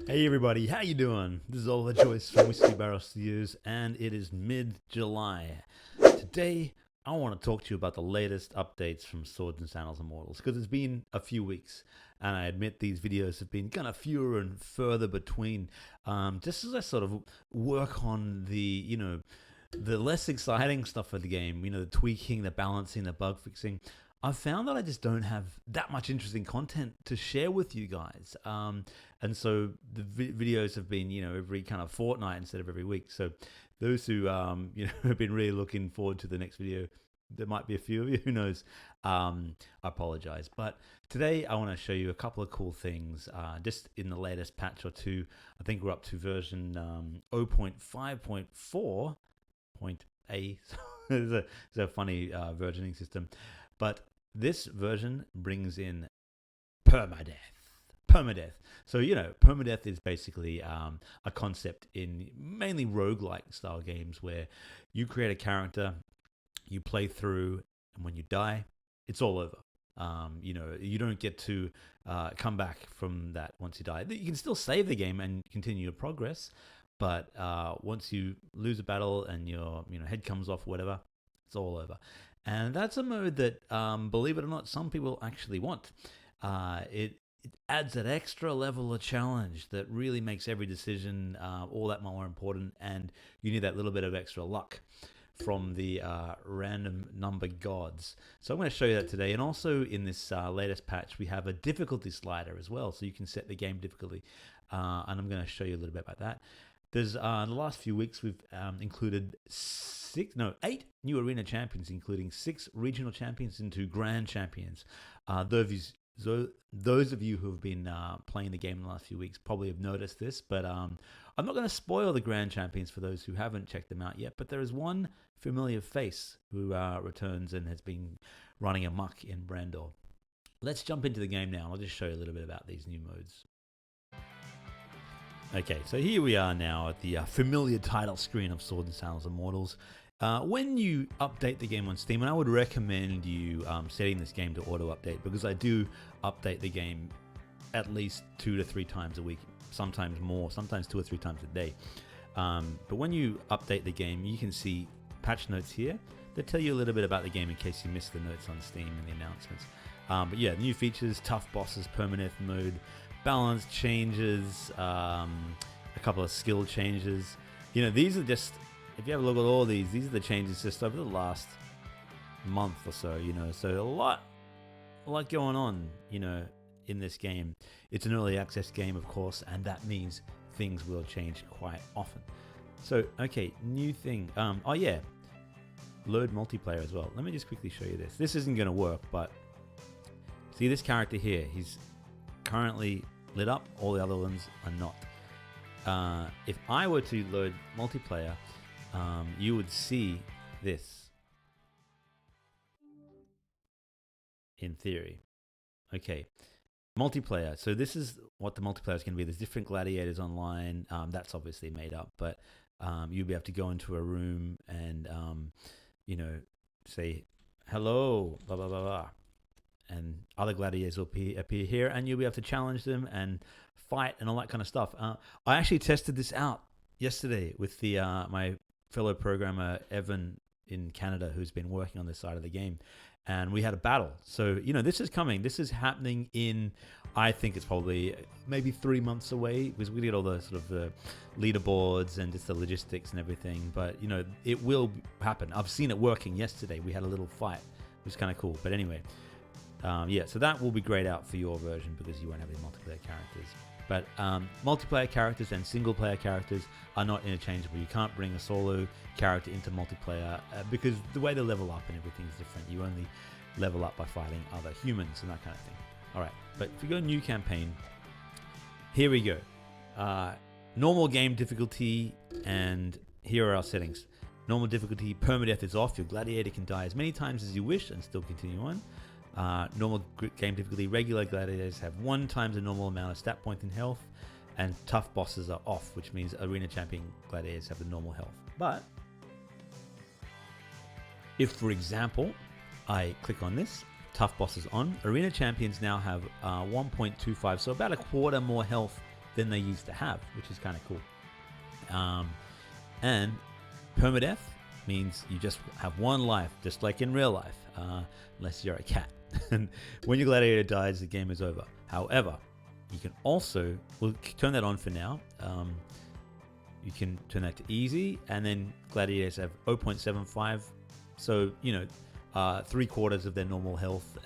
Hey everybody, how you doing? This is Oliver Joyce from Whiskey Barrel Studios, and it is mid-July. Today, I want to talk to you about the latest updates from Swords and Sandals Immortals, because it's been a few weeks, and I admit these videos have been kind of fewer and further between, just as I sort of work on the less exciting stuff of the game, the tweaking, the balancing, the bug fixing. I've found that I just don't have that much interesting content to share with you guys. And so the videos have been, every kind of fortnight instead of every week. So those who, have been really looking forward to the next video, there might be a few of you, who knows. I apologize. But today I want to show you a couple of cool things just in the latest patch or two. I think we're up to version 0.5.4.a. It's a funny versioning system. But this version brings in permadeath. Permadeath. So, permadeath is basically a concept in mainly roguelike style games where you create a character, you play through, and when you die, it's all over. You don't get to come back from that once you die. You can still save the game and continue your progress, but once you lose a battle and your head comes off, whatever, it's all over. And that's a mode that, believe it or not, some people actually want. It adds that extra level of challenge that really makes every decision all that more important, and you need that little bit of extra luck from the random number gods. So I'm going to show you that today. And also in this latest patch, we have a difficulty slider as well, so you can set the game difficulty. And I'm going to show you a little bit about that. There's in the last few weeks, we've included 8 new arena champions, including 6 regional champions and 2 grand champions. Those of you who have been playing the game in the last few weeks probably have noticed this, but I'm not going to spoil the grand champions for those who haven't checked them out yet. But there is one familiar face who returns and has been running amok in Brandor. Let's jump into the game now. I'll just show you a little bit about these new modes. Okay, so here we are now at the familiar title screen of Swords and Sandals Immortals. When you update the game on Steam, and I would recommend you setting this game to auto-update, because I do update the game at least 2 to 3 times a week, sometimes more, sometimes 2 or 3 times a day. But when you update the game, you can see patch notes here that tell you a little bit about the game in case you missed the notes on Steam and the announcements. But yeah, new features, tough bosses, permadeath mode, balance changes, a couple of skill changes. These are just, if you have a look at all these are the changes just over the last month or so, so a lot going on, in this game. It's an early access game, of course, and that means things will change quite often. So, okay, new thing. Oh yeah, load multiplayer as well. Let me just quickly show you this. This isn't going to work, but see this character here? He's currently lit up, all the other ones are not. If I were to load multiplayer, you would see this in theory. Okay, multiplayer. So this is what the multiplayer is going to be. There's different gladiators online. That's obviously made up, but you'll be able to go into a room and say hello, blah blah blah blah, and other gladiators will appear here, and you'll be able to challenge them and fight and all that kind of stuff. I actually tested this out yesterday with the my fellow programmer Evan in Canada, who's been working on this side of the game, and we had a battle. So this is coming. This is happening in, I think it's probably maybe 3 months away, because we get all the sort of the leaderboards and just the logistics and everything. But it will happen. I've seen it working yesterday. We had a little fight, which is kind of cool. But anyway. Yeah, so that will be grayed out for your version because you won't have any multiplayer characters. But multiplayer characters and single-player characters are not interchangeable. You can't bring a solo character into multiplayer because the way they level up and everything is different. You only level up by fighting other humans and that kind of thing. All right, but if you go new campaign, here we go. Normal game difficulty, and here are our settings. Normal difficulty, permadeath is off. Your gladiator can die as many times as you wish and still continue on. Normal game difficulty, regular gladiators have 1 times the normal amount of stat point and health, and tough bosses are off, which means arena champion gladiators have the normal health. But if, for example, I click on this, tough bosses on, arena champions now have 1.25, so about a quarter more health than they used to have, which is kind of cool. And permadeath means you just have one life, just like in real life, unless you're a cat. And when your gladiator dies, the game is over. However, you can also, we'll turn that on for now. You can turn that to easy, and then gladiators have 0.75. So, 3/4 of their normal health,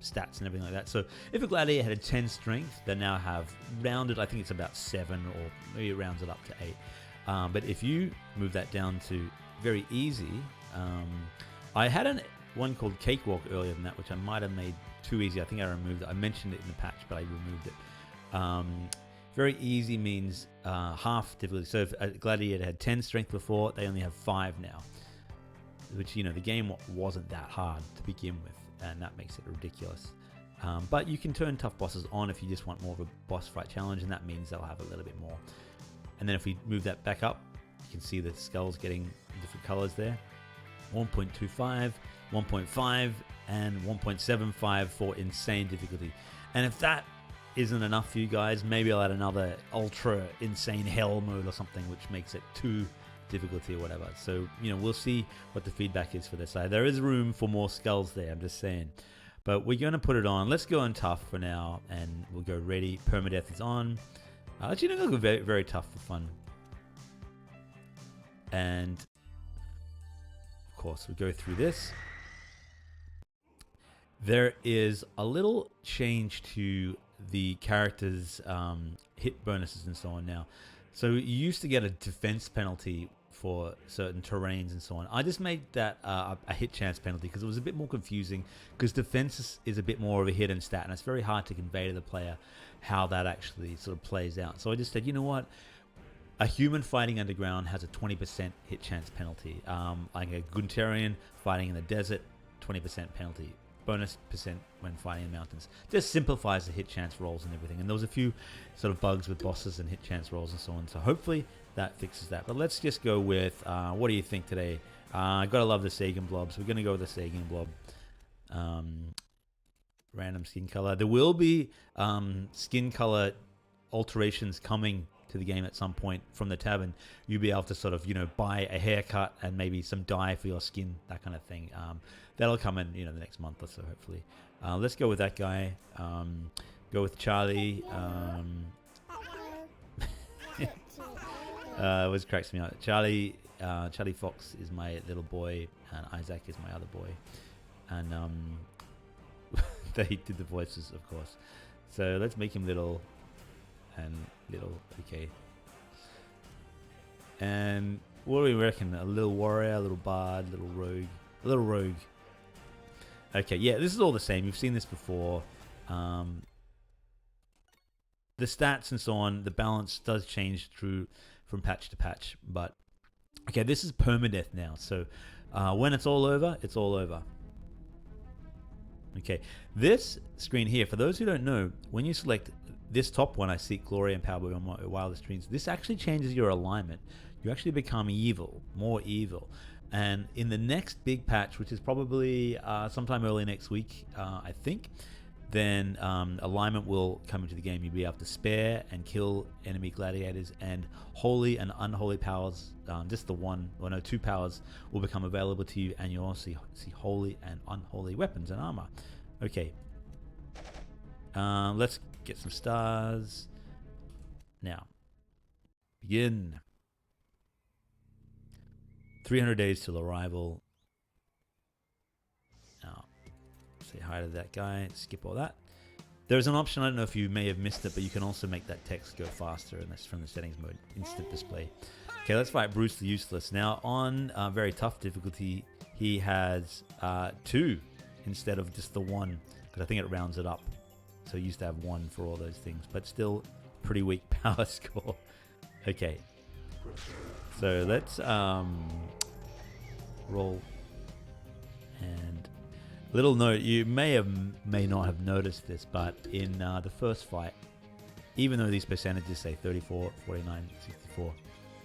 stats and everything like that. So if a gladiator had a 10 strength, they now have rounded, I think it's about 7, or maybe it rounds it up to 8. But if you move that down to very easy, I had one called Cakewalk earlier than that, which I might have made too easy. I think I removed it. I mentioned it in the patch, but I removed it. Very easy means half difficulty. So if a gladiator had 10 strength before, they only have 5 now. Which, the game wasn't that hard to begin with, and that makes it ridiculous. But you can turn tough bosses on if you just want more of a boss fight challenge, and that means they'll have a little bit more. And then if we move that back up, you can see the skulls getting different colors there. 1.25, 1.5, and 1.75 for insane difficulty. And if that isn't enough for you guys, maybe I'll add another ultra insane hell mode or something, which makes it 2 difficulty or whatever. So, we'll see what the feedback is for this side. There is room for more skulls there, I'm just saying. But we're going to put it on. Let's go on tough for now, and we'll go ready. Permadeath is on. Actually, no, go very, very tough for fun. And, of course, we go through this. There is a little change to the characters' hit bonuses and so on now. So you used to get a defense penalty for certain terrains and so on. I just made that a hit chance penalty because it was a bit more confusing, because defense is a bit more of a hidden stat, and it's very hard to convey to the player how that actually sort of plays out. So I just said, you know what? A human fighting underground has a 20% hit chance penalty. Like a Guntarian fighting in the desert, 20% penalty. Bonus percent when fighting in mountains. Just simplifies the hit chance rolls and everything. And there was a few sort of bugs with bosses and hit chance rolls and so on. So hopefully that fixes that. But let's just go with, what do you think today? Gotta love the Sagan blobs. We're gonna go with the Sagan blob. Random skin color. There will be skin color alterations coming to the game at some point from the tavern. You'll be able to sort of, buy a haircut and maybe some dye for your skin, that kind of thing. That'll come in, the next month or so, hopefully. Let's go with that guy. Go with Charlie. Always cracks me up. Charlie Fox is my little boy, and Isaac is my other boy. And they did the voices, of course. So let's make him little and little. Okay. And what do we reckon? A little warrior, a little bard, a little rogue. Okay, yeah, this is all the same. You've seen this before. The stats and so on, the balance does change from patch to patch. But, okay, this is permadeath now. So, when it's all over, it's all over. Okay, this screen here, for those who don't know, when you select this top one, I seek glory and power beyond my wildest dreams, this actually changes your alignment. You actually become evil, more evil. And in the next big patch, which is probably sometime early next week, I think, then alignment will come into the game. You'll be able to spare and kill enemy gladiators, and holy and unholy powers, just the one, or no, 2 powers will become available to you, and you'll also see holy and unholy weapons and armor. Okay. Let's get some stars. Now, begin. 300 days till arrival. Now, say hi to that guy. Skip all that. There's an option, I don't know if you may have missed it, but you can also make that text go faster, and that's from the settings mode, instant display. Okay, let's fight Bruce the Useless. Now, on very tough difficulty, he has 2 instead of just the 1, because I think it rounds it up. So he used to have 1 for all those things, but still pretty weak power score. Okay. So let's roll. And little note, you may not have noticed this, but in the first fight, even though these percentages say 34, 49, 64,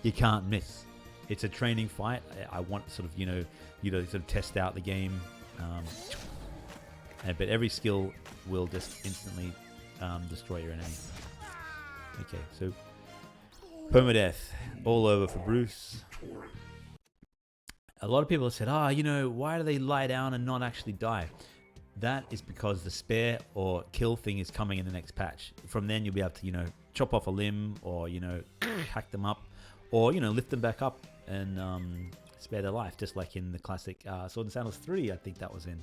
you can't miss. It's a training fight. I want sort of, you to sort of test out the game. But every skill will just instantly destroy your enemy. Okay, so permadeath all over for Bruce. A lot of people have said, why do they lie down and not actually die? That is because the spare or kill thing is coming in the next patch. From then you'll be able to, chop off a limb or, hack them up or, lift them back up and spare their life, just like in the classic Sword and Sandals 3, I think that was in.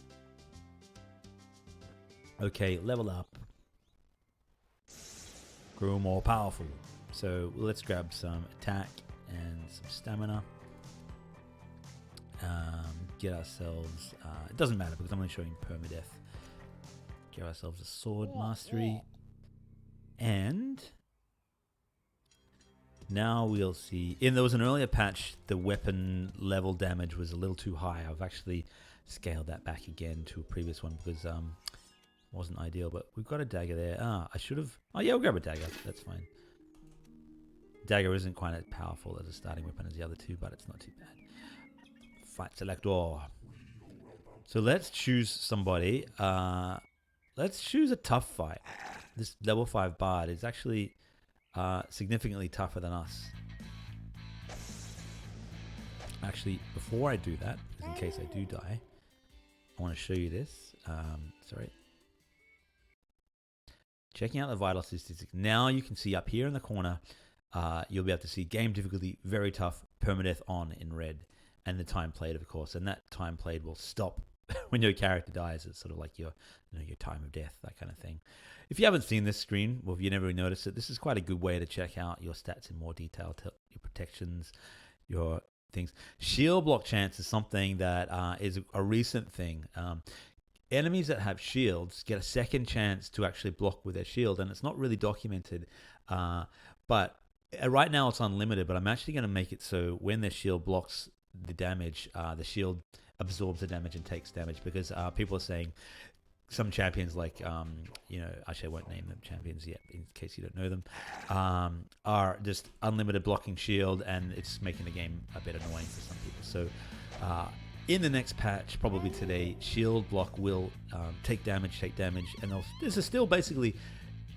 Okay, level up. Grow more powerful. So let's grab some attack and some stamina. Get ourselves, it doesn't matter because I'm only showing permadeath. Get ourselves a sword mastery. And now we'll see. There was an earlier patch, the weapon level damage was a little too high. I've actually scaled that back again to a previous one because it wasn't ideal. But we've got a dagger there. I should have. Oh yeah, we'll grab a dagger. That's fine. Dagger isn't quite as powerful as a starting weapon as the other two, but it's not too bad. Fight selector. So let's choose somebody. Let's choose a tough fight. This level 5 bard is actually significantly tougher than us. Actually, before I do that, in case I do die, I want to show you this. Sorry. Checking out the vital statistics. Now you can see up here in the corner, you'll be able to see game difficulty, very tough, permadeath on in red. And the time played, of course, and that time played will stop when your character dies. It's sort of like your time of death, that kind of thing. If you haven't seen this screen, well, if you never noticed it, this is quite a good way to check out your stats in more detail, your protections, your things. Shield block chance is something that is a recent thing. Enemies that have shields get a second chance to actually block with their shield, and it's not really documented, but right now it's unlimited. But I'm actually going to make it so when their shield blocks the damage, the shield absorbs the damage and takes damage, because people are saying some champions like actually I won't name them champions yet in case you don't know them, are just unlimited blocking shield, and it's making the game a bit annoying for some people. So in the next patch, probably today, shield block will take damage, and this is still basically,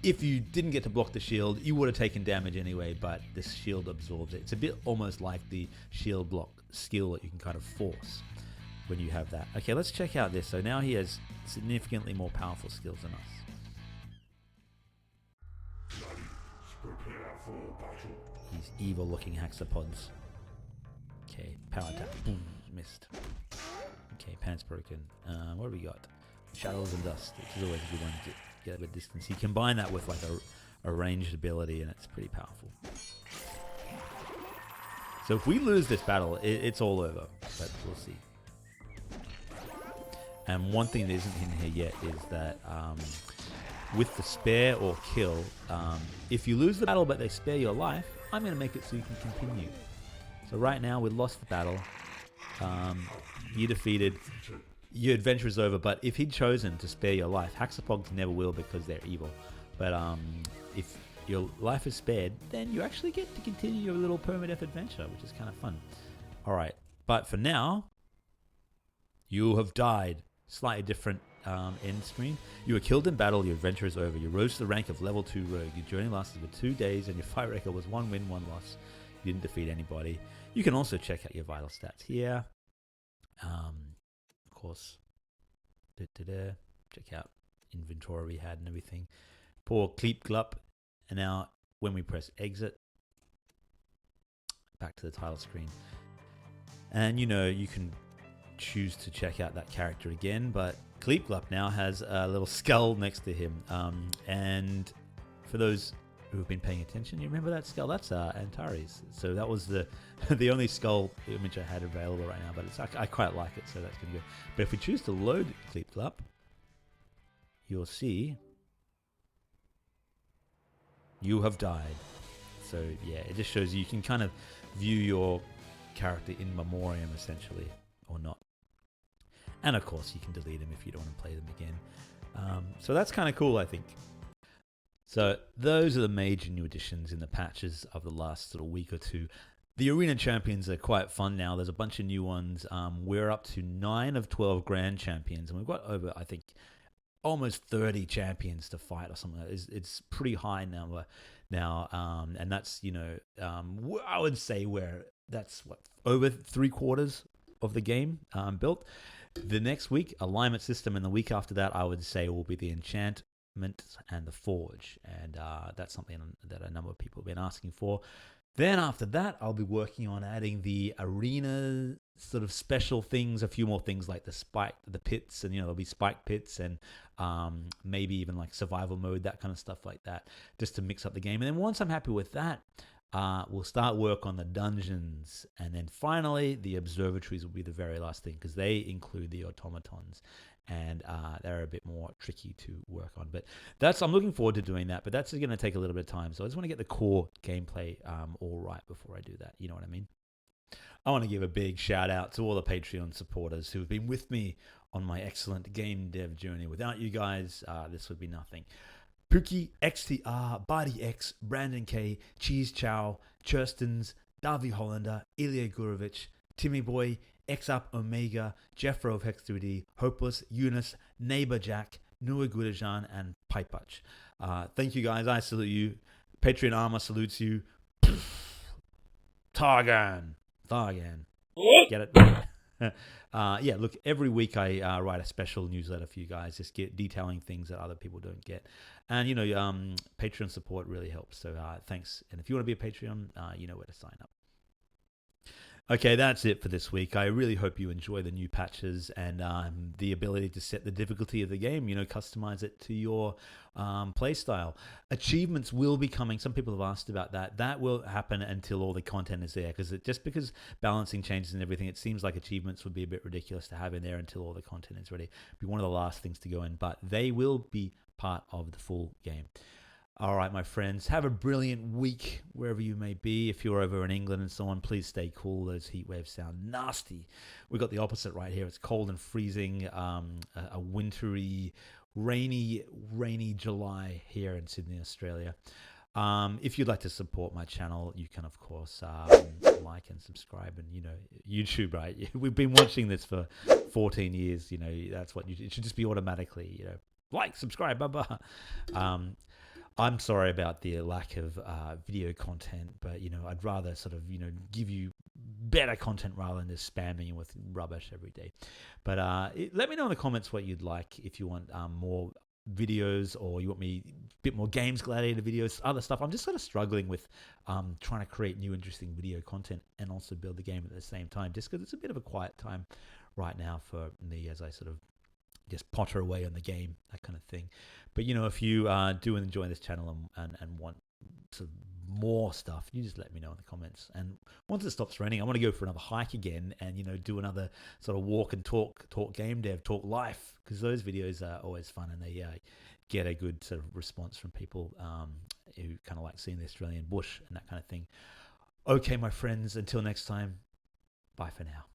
if you didn't get to block the shield, you would have taken damage anyway, but this shield absorbs it. It's a bit almost like the shield block skill that you can kind of force when you have that. Okay, let's check out this. So now he has significantly more powerful skills than us. These evil looking hexapods. Okay, power attack. Boom, missed. Okay, pants broken. What have we got? Shadows and dust, which is always a good one to get a bit of distance. You combine that with like a ranged ability and it's pretty powerful. So if we lose this battle, it's all over, but we'll see. And one thing that isn't in here yet is that with the spare or kill, if you lose the battle but they spare your life, I'm going to make it so you can continue. So right now we lost the battle, you defeated, your adventure is over, but if he'd chosen to spare your life, Hexapods never will because they're evil. But if your life is spared, then you actually get to continue your little permadeath adventure, which is kind of fun. Alright, but for now, you have died. Slightly different end screen. You were killed in battle, your adventure is over. You rose to the rank of level 2 rogue. Your journey lasted for 2 days and your fight record was 1 win, 1 loss. You didn't defeat anybody. You can also check out your vital stats here. Of course, check out inventory we had and everything. Poor Kleep Glup. And now when we press exit, back to the title screen. And you can choose to check out that character again, but Kleep Glup now has a little skull next to him. And for those who have been paying attention, you remember that skull? That's Antares. So that was the only skull image I had available right now, but I quite like it, so that's going to go. But if we choose to load Kleep Glup, you'll see you have died. So yeah, it just shows you can kind of view your character in memoriam essentially, or not. And of course you can delete them if you don't want to play them again. So that's kind of cool, I think. So those are the major new additions in the patches of the last sort of week or two. The Arena Champions are quite fun now. There's a bunch of new ones. We're up to 9 of 12 Grand Champions, and we've got over, I think, almost 30 champions to fight or something. It's pretty high number now, and that's I would say where that's what over 3/4 of the game built. The next week, alignment system, and the week after that, I would say will be the enchantment and the forge, and that's something that a number of people have been asking for. Then after that, I'll be working on adding the arena sort of special things, a few more things like the pits, and there'll be spike pits, and maybe even like survival mode, that kind of stuff like that, just to mix up the game. And then once I'm happy with that, we'll start work on the dungeons, and then finally the observatories will be the very last thing, because they include the automatons, and they're a bit more tricky to work on. But I'm looking forward to doing that, but that's going to take a little bit of time. So I just want to get the core gameplay all right before I do that. You know what I mean? I want to give a big shout out to all the Patreon supporters who have been with me on my excellent game dev journey. Without you guys, this would be nothing. Pookie, XTR, Barty X, Brandon K, Cheese Chow, Churstons, Davi Hollander, Ilya Gurovich, Timmy Boy, XUp Omega, Jeffro of Hex3D, Hopeless, Eunice, Neighbor Jack, Nua Gudajan, and Pipeuch. Thank you guys. I salute you. Patreon Armor salutes you. Targan. Get it? Yeah, look, every week I write a special newsletter for you guys, just detailing things that other people don't get. And, Patreon support really helps. So thanks. And if you want to be a Patreon, you know where to sign up. Okay, that's it for this week. I really hope you enjoy the new patches and the ability to set the difficulty of the game, customize it to your play style. Achievements will be coming. Some people have asked about that. That will happen until all the content is there, because balancing changes and everything, it seems like achievements would be a bit ridiculous to have in there until all the content is ready. It'll be one of the last things to go in, but they will be part of the full game. All right, my friends, have a brilliant week wherever you may be. If you're over in England and so on, please stay cool. Those heat waves sound nasty. We've got the opposite right here. It's cold and freezing, a wintry, rainy July here in Sydney, Australia. If you'd like to support my channel, you can, of course, like and subscribe. And, YouTube, right? We've been watching this for 14 years. That's what it should just be automatically, like, subscribe, blah. I'm sorry about the lack of video content, but, I'd rather sort of, give you better content rather than just spamming you with rubbish every day. But let me know in the comments what you'd like, if you want more videos, or you want me a bit more Games Gladiator videos, other stuff. I'm just sort of struggling with trying to create new interesting video content and also build the game at the same time, just because it's a bit of a quiet time right now for me as I sort of just potter away on the game, that kind of thing. But, if you do enjoy this channel and want sort of more stuff, you just let me know in the comments. And once it stops raining, I want to go for another hike again and, do another sort of walk and talk game dev, talk life, because those videos are always fun, and they get a good sort of response from people who kind of like seeing the Australian bush and that kind of thing. Okay, my friends, until next time, bye for now.